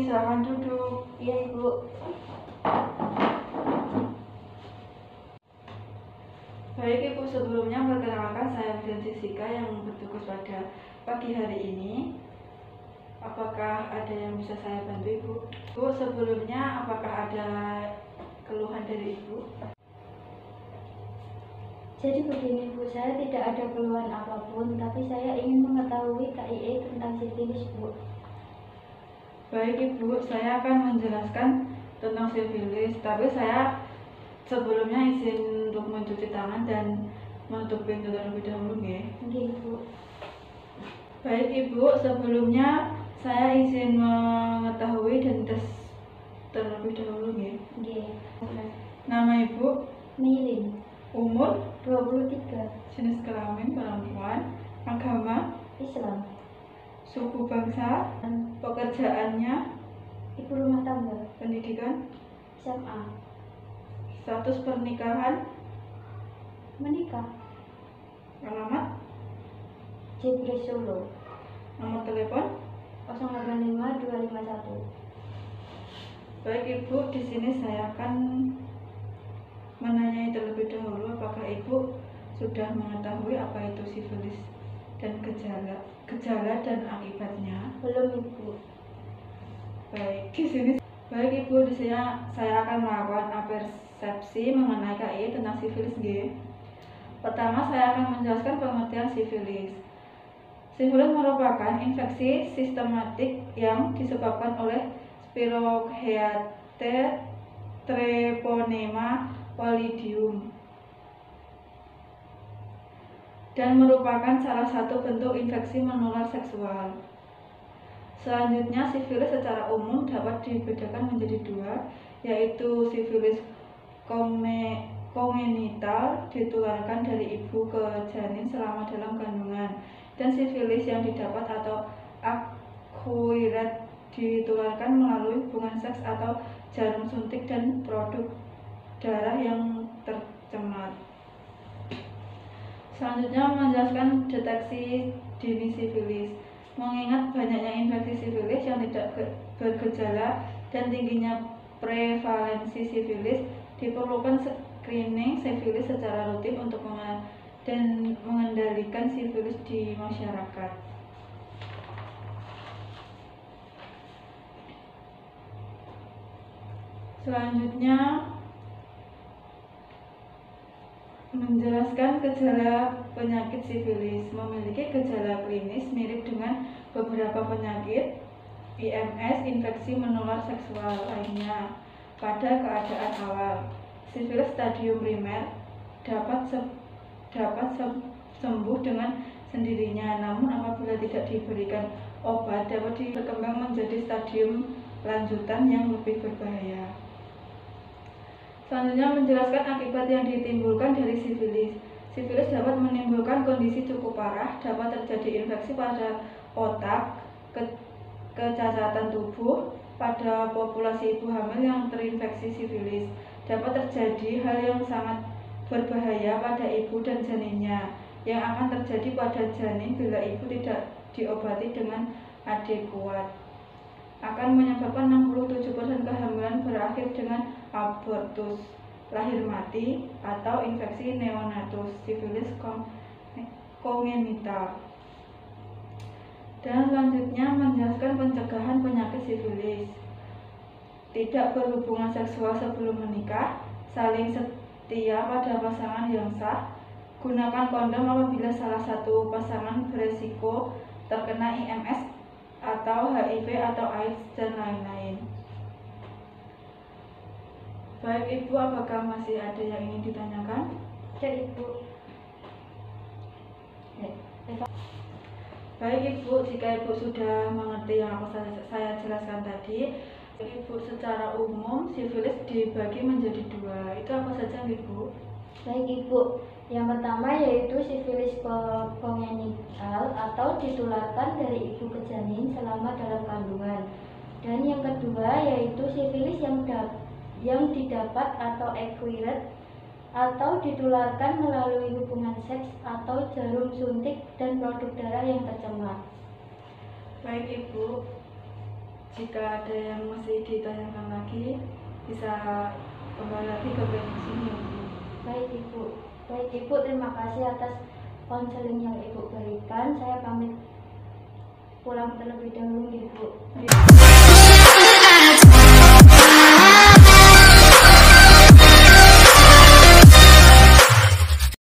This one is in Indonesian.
silakan duduk. Iya, Ibu. Baik Ibu, sebelumnya perkenalkan saya Brian Jessica yang bertugas pada pagi hari ini. Apakah ada yang bisa saya bantu Ibu? Bu, sebelumnya apakah ada keluhan dari Ibu? Jadi begini, Bu, saya tidak ada keluhan apapun, tapi saya ingin mengetahui KIE tentang sifilis, Bu. Baik Ibu, saya akan menjelaskan tentang sifilis, tapi saya sebelumnya izin untuk mencuci tangan dan menutup pintu terlebih dahulu ya. Oke, Ibu. Baik Ibu, sebelumnya saya izin mengetahui dan tes terlebih dahulu ya. Oke. Nama Ibu, Milin, umur, 23, jenis kelamin perempuan, agama, Islam, suku bangsa, pekerjaannya, ibu rumah tangga, pendidikan, SMA, status pernikahan, menikah, alamat, Jebres Solo, nomor telepon. 085251. Baik Ibu, di sini saya akan menanyai terlebih dahulu apakah Ibu sudah mengetahui apa itu sifilis dan gejala dan akibatnya. Belum, Ibu. Baik, Ibu, di sini saya akan melakukan persepsi mengenai KIE tentang sifilis G. Pertama, saya akan menjelaskan pengertian sifilis. Sifilis merupakan infeksi sistematik yang disebabkan oleh Spirochaete treponema pallidum dan merupakan salah satu bentuk infeksi menular seksual. Selanjutnya, sifilis secara umum dapat dibedakan menjadi dua, yaitu sifilis kongenital ditularkan dari ibu ke janin selama dalam kandungan, dan sifilis yang didapat atau acquired ditularkan melalui hubungan seks atau jarum suntik dan produk darah yang tercemar. Selanjutnya, menjelaskan deteksi dini sifilis. Mengingat banyaknya infeksi sifilis yang tidak bergejala dan tingginya prevalensi sifilis, diperlukan screening sifilis secara rutin untuk mengendalikan sifilis di masyarakat. Selanjutnya, menjelaskan gejala penyakit sifilis. Memiliki gejala klinis mirip dengan beberapa penyakit IMS, infeksi menular seksual lainnya. Pada keadaan awal, sifilis stadium primer dapat sembuh dengan sendirinya, namun apabila tidak diberikan obat dapat berkembang menjadi stadium lanjutan yang lebih berbahaya. Selanjutnya, menjelaskan akibat yang ditimbulkan dari sifilis. Sifilis dapat menimbulkan kondisi cukup parah, dapat terjadi infeksi pada otak, kecacatan tubuh. Pada populasi ibu hamil yang terinfeksi sifilis, dapat terjadi hal yang sangat berbahaya pada ibu dan janinnya, yang akan terjadi pada janin bila ibu tidak diobati dengan adekuat. Akan menyebabkan 67% kehamilan berakhir dengan abortus, lahir mati, atau infeksi neonatus, sifilis kongenital. Dan selanjutnya, menjelaskan pencegahan penyakit sifilis. Tidak berhubungan seksual sebelum menikah, saling setia pada pasangan yang sah, gunakan kondom apabila salah satu pasangan beresiko terkena IMS atau HIV atau AIDS dan lain-lain. Baik Ibu, apakah masih ada yang ingin ditanyakan? Ya, Ibu. Baik Ibu, jika Ibu sudah mengerti yang saya jelaskan tadi, Ibu, secara umum sifilis dibagi menjadi dua. Itu apa saja Ibu? Baik, Ibu. Yang pertama yaitu sifilis kongenital atau ditularkan dari ibu ke janin selama dalam kandungan. Dan yang kedua yaitu sifilis yang didapat atau acquired atau ditularkan melalui hubungan seks atau jarum suntik dan produk darah yang tercemar. Baik Ibu, Jika ada yang masih ditanyakan lagi, bisa kembali lagi ke sini ya Bu. Baik Ibu, terima kasih atas konseling yang Ibu berikan. Saya pamit pulang terlebih dahulu Ibu. Iya.